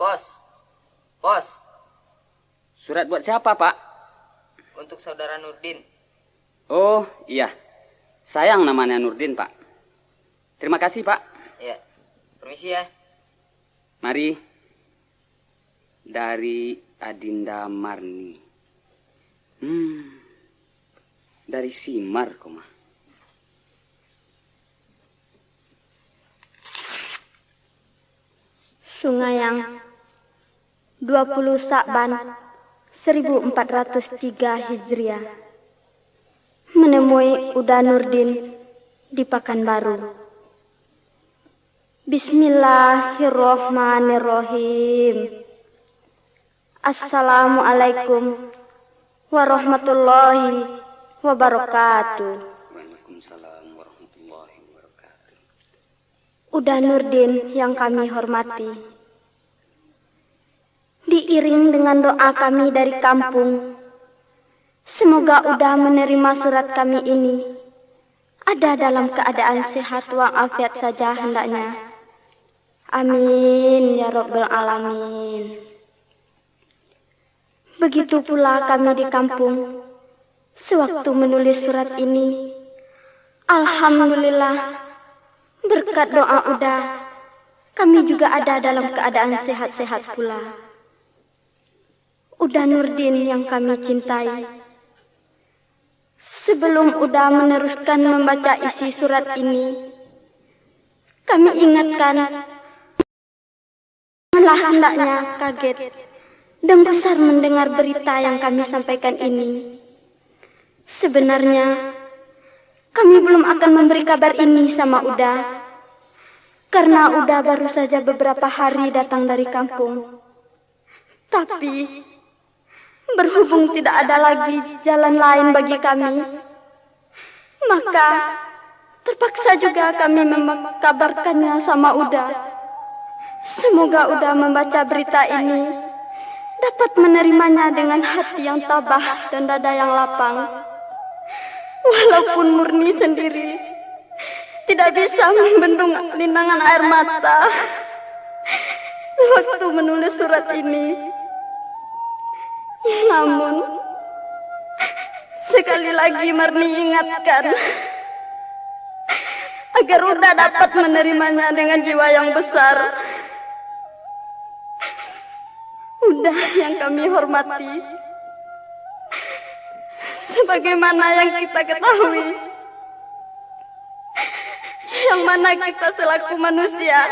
Bos, bos, Surat buat siapa, Pak? untuk saudara Nurdin. Oh, iya. Sayang namanya Nurdin, Pak. Terima kasih, Pak. Ya, permisi ya. Mari. Dari Adinda Marni. Dari Simar, koma. Sungayang 20 Sa'ban 1403 Hijriah. Menemui Uda Nurdin di Pekanbaru. Bismillahirrohmanirrohim. Assalamualaikum warahmatullahi wabarakatuh. Waalaikumsalam warahmatullahi wabarakatuh. Uda Nurdin yang kami hormati, diiring dengan doa kami dari kampung, semoga Uda menerima surat kami ini ada dalam keadaan sehat walafiat saja hendaknya. Amin ya rabbal alamin. Begitu pula kami di kampung, sewaktu menulis surat ini, alhamdulillah, berkat doa Uda, kami juga ada dalam keadaan sehat-sehat pula. Uda Nurdin yang kami cintai, sebelum Uda meneruskan membaca isi surat ini, kami ingatkan, malah hendaknya kaget dan besar mendengar berita yang kami sampaikan ini. Sebenarnya, kami belum akan memberi kabar ini sama Uda, karena Uda baru saja beberapa hari datang dari kampung. Tapi, berhubung tidak ada lagi jalan lain bagi kami, maka terpaksa juga kami mengkabarkannya sama Uda. Semoga Uda membaca berita ini dapat menerimanya dengan hati yang tabah dan dada yang lapang. Walaupun Murni sendiri tidak bisa membendung linangan air mata waktu menulis surat ini. Namun, sekali lagi Murni ingatkan agar Uda dapat menerimanya dengan jiwa yang besar. Uda yang kami hormati, sebagaimana yang kita ketahui, yang mana kita selaku manusia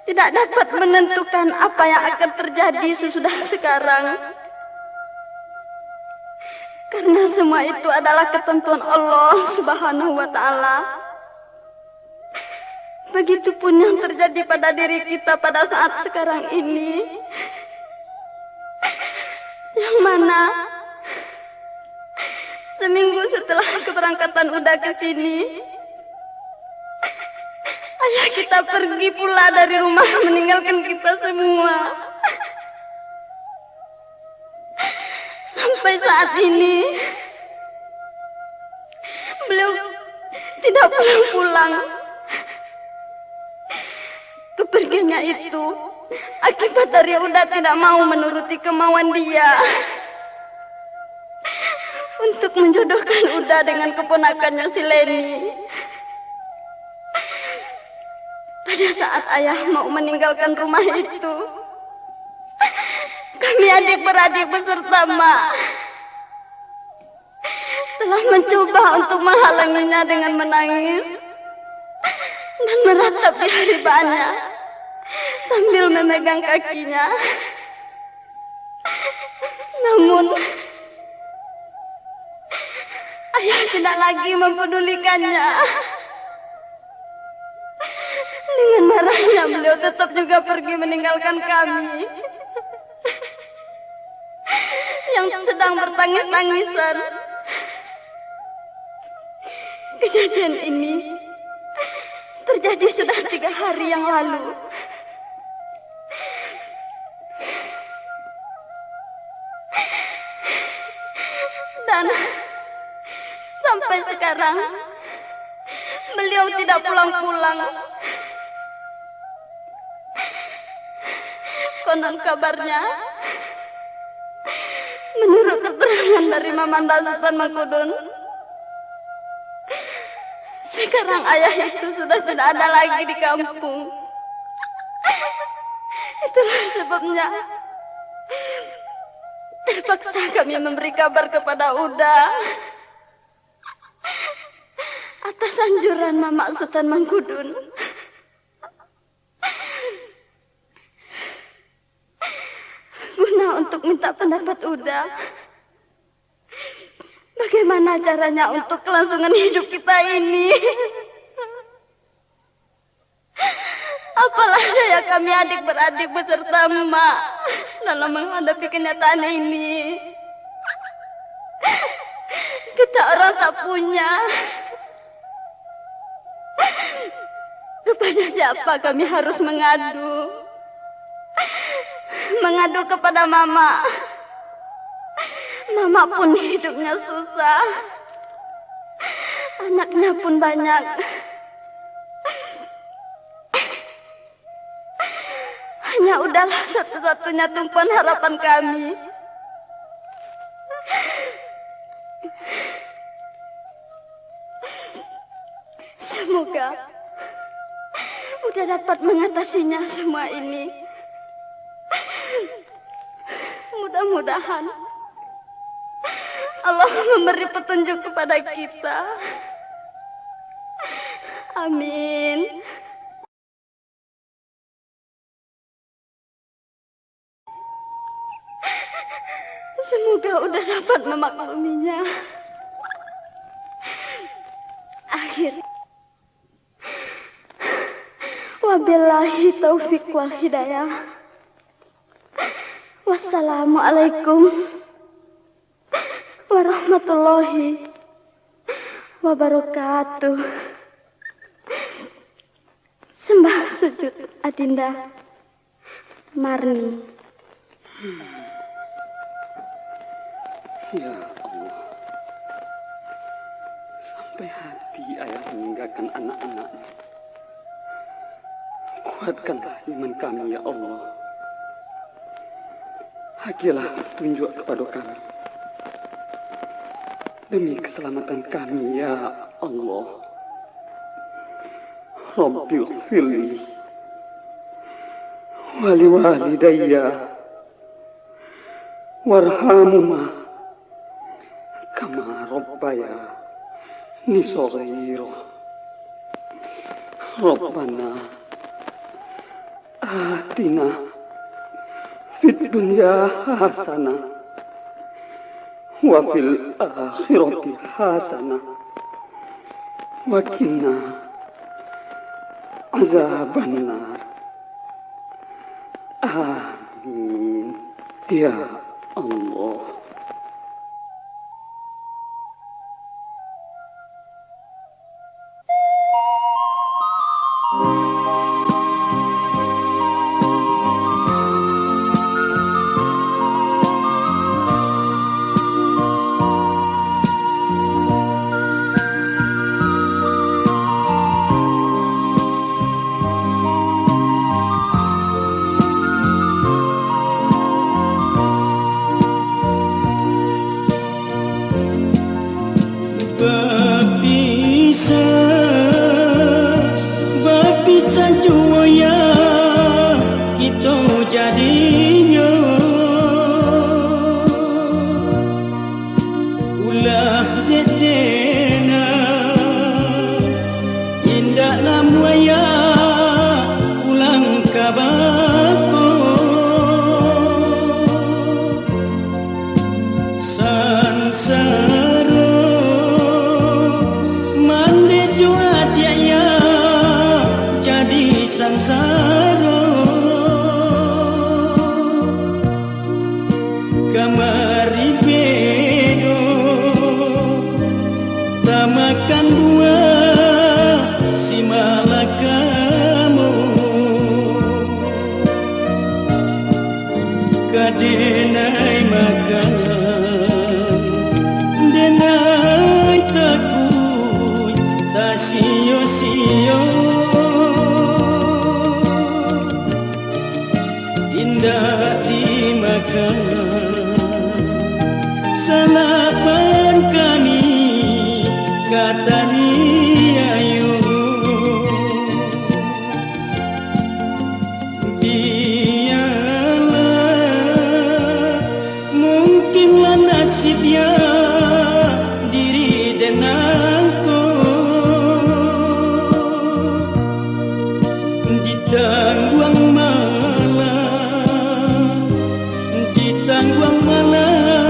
tidak dapat menentukan apa yang akan terjadi sesudah sekarang, karena semua itu adalah ketentuan Allah Subhanahu wa Ta'ala. Begitupun yang terjadi pada diri kita pada saat sekarang ini, yang mana seminggu setelah keberangkatan Uda ke sini, ayah kita pergi pula dari rumah meninggalkan kita semua. Sampai saat ini beliau tidak pulang-pulang. Kepergiannya itu akibat dari Uda tidak mau menuruti kemauan dia untuk menjodohkan Uda dengan keponakannya si Leni. Pada saat ayah mau meninggalkan rumah itu, kami adik-beradik beserta Mak telah mencoba untuk menghalanginya dengan menangis dan meratap di harapannya sambil memegang kakinya. Namun, ayah tidak lagi mempedulikannya. Dengan marahnya beliau tetap juga pergi meninggalkan kami yang sedang bertangis-tangisan. Kejadian ini terjadi sudah 3 hari yang lalu. Dan sampai sekarang beliau tidak pulang-pulang. konon kabarnya, menurut keterangan dari Mamanda Sultan Mangkudun, sekarang ayah itu sudah tidak ada lagi di kampung. Itulah sebabnya terpaksa kami memberi kabar kepada Uda atas anjuran Mama Sultan Mangkudun. Guna untuk minta pendapat Uda, bagaimana caranya untuk kelangsungan hidup kita ini. Apalah daya kami adik-beradik beserta Mak dalam menghadapi kenyataan ini. Kita orang tak punya. Kepada siapa kami harus mengadu? Mengadu kepada Mama. Mama pun hidupnya susah. Anaknya pun banyak. Hanya udahlah satu-satunya tumpuan harapan kami. Semoga udah dapat mengatasinya semua ini. Mudah-mudahan Allah memberi petunjuk kepada kita. Amin. Semoga udah dapat memakluminya. Akhir. Wabillahi taufiq wal hidayah. Wassalamualaikum warahmatullahi wabarakatuh. Sembah sujud Adinda Marni. Ya Allah, sampai hati ayah meninggalkan anak-anaknya. Kuatkanlah iman kami, ya Allah. Hakilah tunjuk kepada kami. Demi keselamatan kami, ya Allah. Rabbi ighfirli wali walidayya warhamuma kama rabbaya ni shaghira. Rabbana atina fid dunya hasanah wa fil akhirati hasanah wa qina azabannar. Amin ya Allah. indah dimakan salapan kami kata ni ayo biarlah mungkinlah nasibnya diri denganku ditangguang malah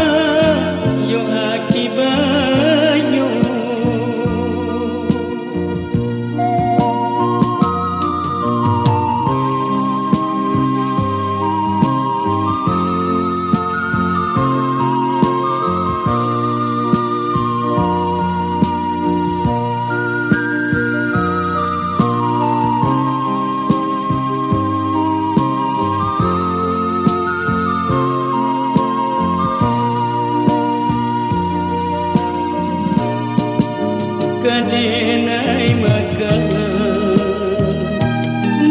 yo akibatnya kadenai makan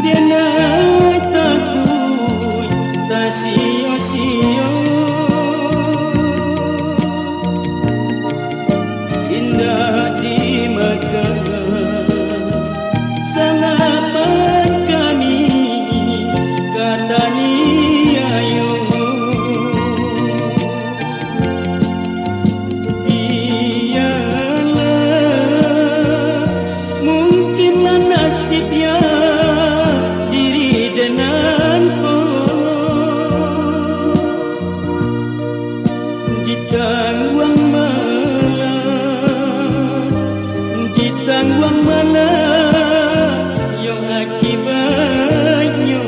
denai takut tak sia-sia indah dimakan salapan kami kata ni ayo nasibnya diri denganku ditangguang malah yo akibatnya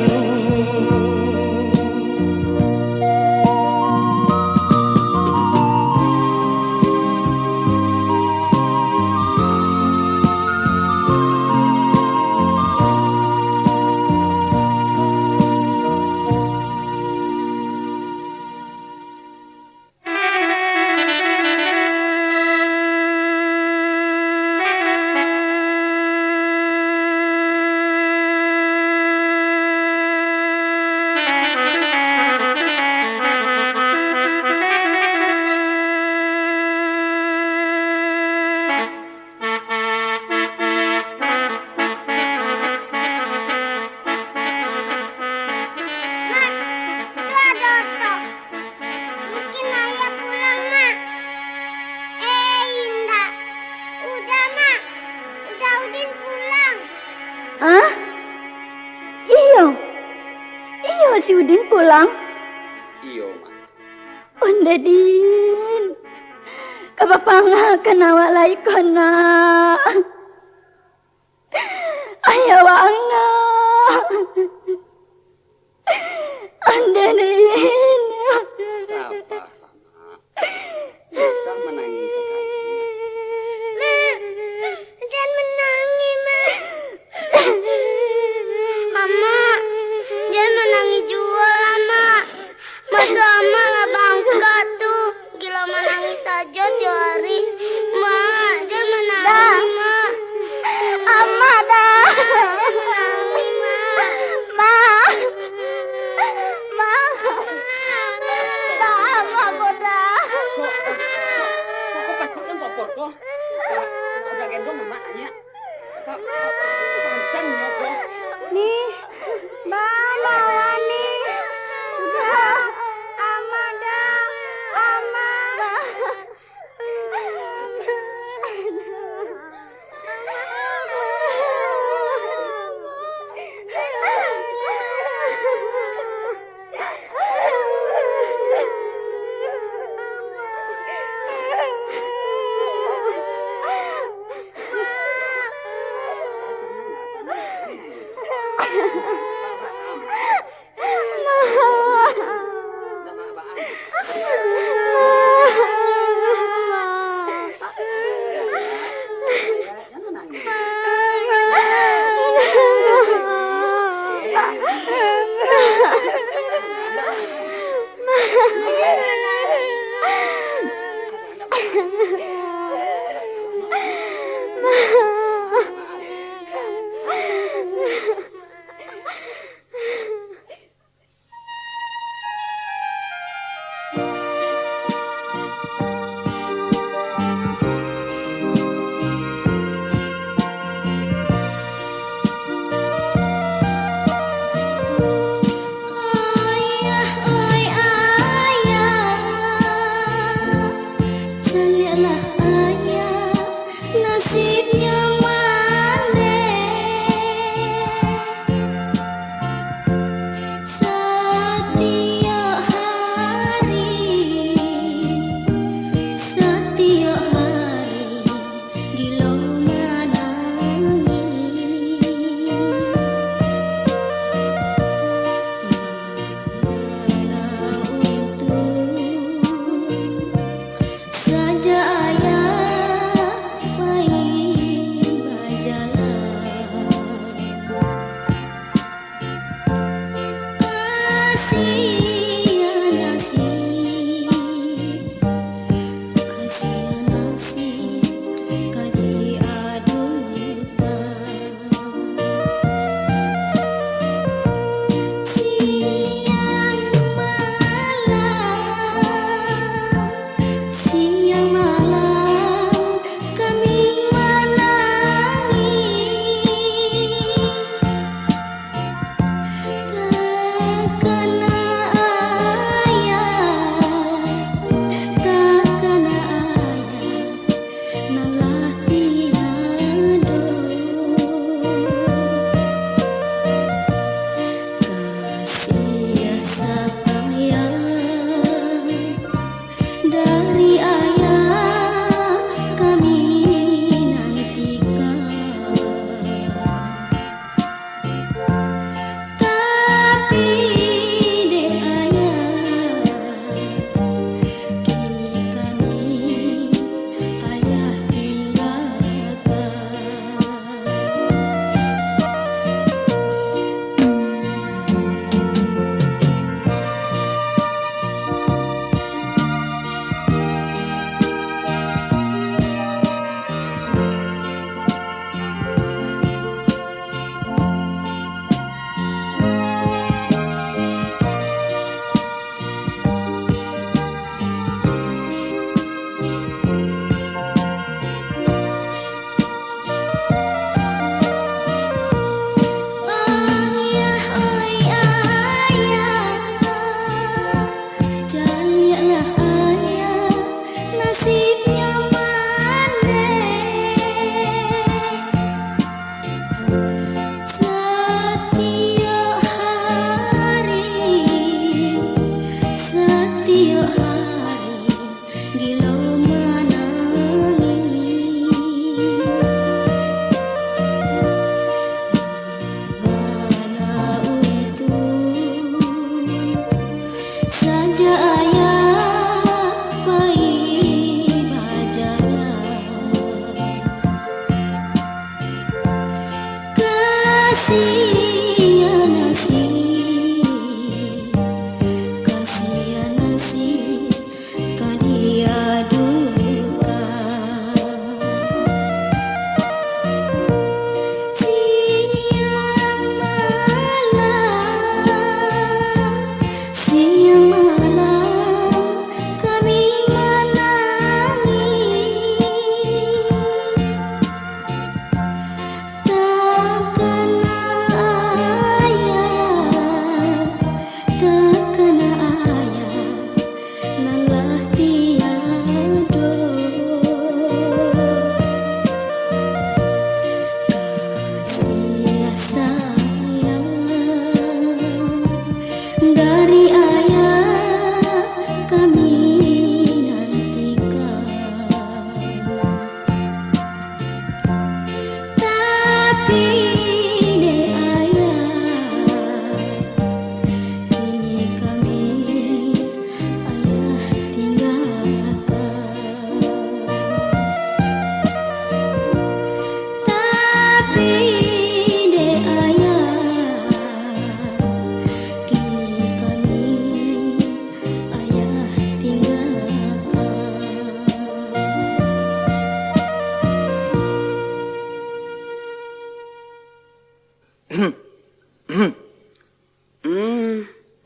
Hah? Iyo si Udin pulang. Iyo, Mak. Ondedin, kabapanga kanawa lai kona. Ayawanga. Ondedin. Sabar, Mak. Bisa menangis sekali. Jangan menangis, Ma. Mama, jangan menangis jual, Ma. Masa ama lah bangka tuh. Gila menangis saja jari. Ma, jangan menangis, Ma. Ama dah. Jangan menangis, Ma. Ma. Ma. Dah, Ma goda. Kok pacaran popor kok? Udah gendong Mak nanya. Kok pancen ya kok? Nih, Mama nih. Udah, Ama dah, Ama.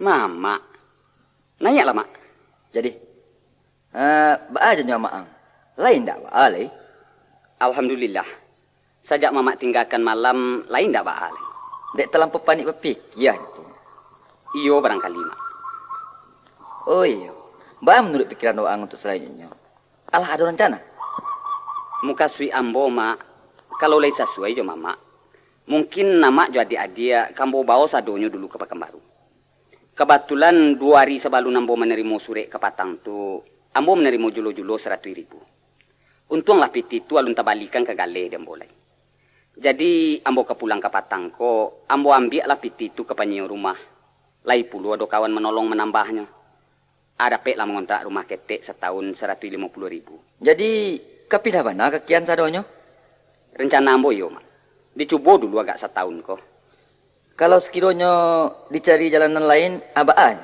Mama. Nanya lah, Mak. Jadi, aja nyawa Maang. Lain tak, Pak Ali? Alhamdulillah. Sejak Mama tinggalkan malam, lain tak, Pak Ali? Dek terlampau panik berpikir itu. Iyo barangkali, Mak. Oh iya. Mbak menurut pikiran Maang untuk selanjutnya. Alah ada rencana? Muka sui ambo, Mak. Kalau lai sesuai jo, Mama. Mungkin nama jadi adia kambo bawa sadonyo dulu ke Pekanbaru. Kebetulan 2 hari sebelum ambo menerima surek ke Patang tu, ambo menerima julo-julo 100.000. Untunglah piti tu alun tabalikan ke gale dan boleh. Jadi ambo kepulang ke Patang ko, ambo ambil lah piti tu ke penyewa rumah. Lai puluh ada kawan menolong menambahnya. Ada pek lah mengontrak rumah ketek setahun 150.000. Jadi kepindah mana kekian sadonyo? Rencana ambo yo, Mak. Dicoba dulu agak setahun kok. Kalau sekiranya dicari jalanan lain, abaan.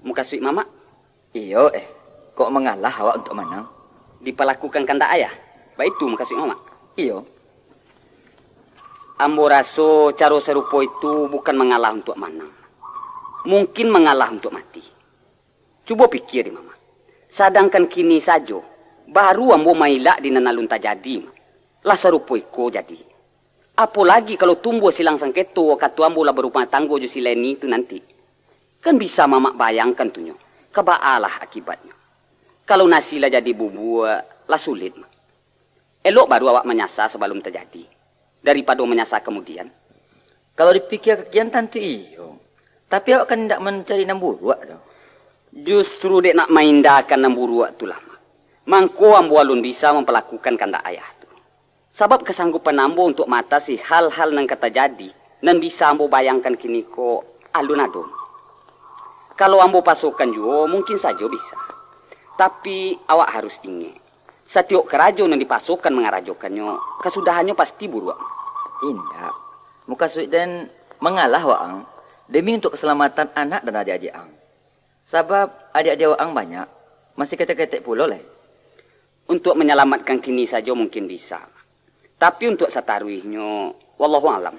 Muka sui mama Iyo kok mengalah awak untuk menang? dipelakukan kanda ayah. Baik itu muka sui mama. Iyo, Ambo raso caro serupo itu bukan mengalah untuk menang. Mungkin mengalah untuk mati. Coba pikir mama. Sedangkan kini saja baru ambo mailak di nanalun tajadi. Lah serupo iko jadi. Apalagi kalau tumbuh silang sangketo katu ambo lah berumah tanggo jo sileni itu nanti. Kan bisa mama bayangkan tunyo. Kebaalah akibatnya. Kalau nasi lah jadi bubu lah sulit. Elok baru awak menyasar sebelum terjadi. Daripada menyasar kemudian. kalau dipikir kekian tentu iyo. Tapi awak kan tidak mencari namburuak dong. Justru dek nak maindakan namburuak itulah. Mangko ambo alun bisa mempelakukan kanda ayah tu. Sebab kesanggupan ambo untuk matasi hal-hal yang kata jadi. Dan bisa ambo bayangkan kini ko alun adon. Kalau ambo pasukan juga mungkin saja bisa. Tapi awak harus ingat. Setiap kerajo yang dipasukan mengarajokannya. Kesudahannya pasti buruak. Indah. Muka suit dan mengalah waang demi untuk keselamatan anak dan adik-adik ang. Sebab adik-adik waang banyak masih ketek-ketek pula lah. Untuk menyelamatkan kini saja mungkin bisa. Tapi untuk sataruihnya, wallahu alam.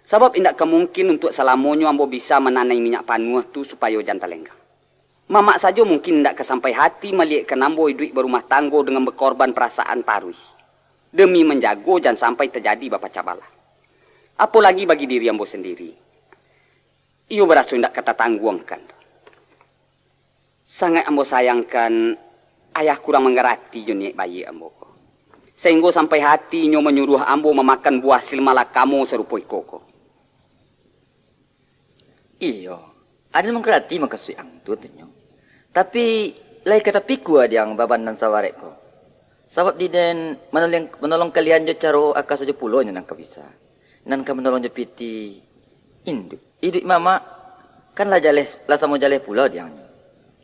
Sebab tidak kemungkin untuk selamonyo ambo bisa menanai minyak panuh tu supaya jantan lenggang. Mamak saja mungkin tidak kesampai hati melihatkan ambo hidup berumah tanggo dengan berkorban perasaan taruih. Demi menjago jangan sampai terjadi bapa cabala. Apalagi bagi diri ambo sendiri. Iyo berasa tidak kata tangguangkan. Sangat ambo sayangkan ayah kurang mengerti joniak bayi ambo. Sehingga sampai hatinya menyuruh ambo memakan buah hasil malakamu serupa koko. Iyo, ada mengkerati maka suit ang tu tunyo. Tapi lai kata piku ada yang baban dan sawarek ko. Sebab di den menolong kalian jo caro akas saja pulonya nang kabisa. Nan ka menolong jo piti induk. Induk mama kan lah jaleh lah samo jaleh pulau diang.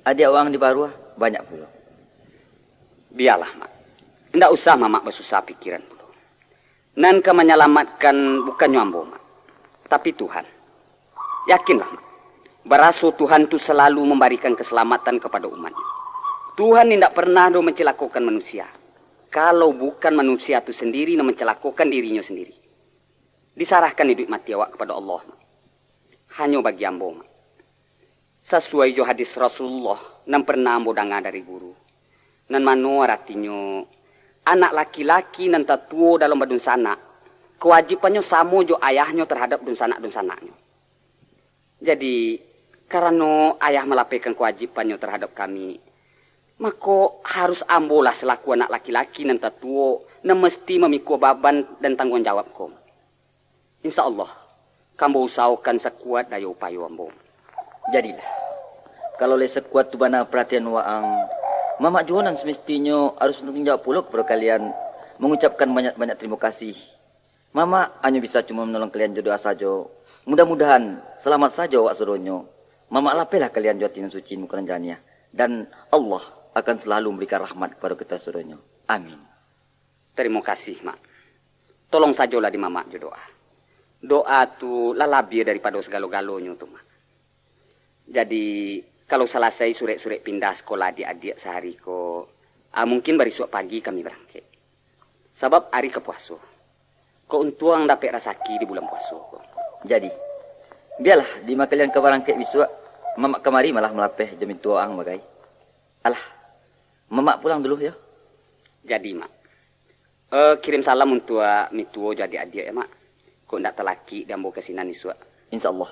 Ada orang di Baruah banyak pulau. Biarlah, Mak. Tidak usah Mama bersusah pikiran dulu. Nan ke menyelamatkan bukannya ambo, Mak. Tapi Tuhan. Yakinlah, Mak. Beraso Tuhan itu selalu memberikan keselamatan kepada umatnya. Tuhan tidak pernah mencelakukan manusia. Kalau bukan manusia itu sendiri yang mencelakukan dirinya sendiri. Disarahkan hidup mati awak kepada Allah, Mak. Hanya bagi ambo, Mak. Sesuai jo hadis Rasulullah yang pernah ambo dengar dari guru. Nan mano artinya anak laki-laki nan tatuo dalam badun sana kewajibannya sama jo ayahnya terhadap dun sanak-dunsanaknya. Jadi karena ayah melapaikan kewajibannya terhadap kami, maka harus ambolah selaku anak laki-laki nan tatuo nan mesti memikul beban dan tanggung jawab ko. Insya Allah kamu usahakan sekuat daya upaya ambo. Jadilah kalau le sekuat tu bana perhatian waang Mama Jonan semestinya harus bertanggung jawab pula kepada kalian, mengucapkan banyak-banyak terima kasih. Mama hanya bisa cuma menolong kalian jodoh saja. Mudah-mudahan selamat saja wak suruhnya. Mama lapelah kalian jodoh suci muka ranjanya. Dan Allah akan selalu memberikan rahmat kepada kita suruhnya. Amin. Terima kasih, Mak. Tolong sajalah di Mama jodoh. Doa tu lebih daripada segala-galanya tu, Mak. Jadi kalau selesai sore-sore pindah sekolah adik-adik sehari ko, mungkin besok pagi kami berangkat. Sebab hari ke puasa. Ko untuang dapat rasaki di bulan puasa ko. Jadi, biarlah di kalian ke berangkat besok, Mama kemari malah melapeh jamin tua ang bagai. Alah, Mama pulang dulu ya. Jadi, Mak. Kirim salam untuk mituo jadi adik ya, Mak. Ko ndak telaki dan bawa kesinan iswa. Insya Allah.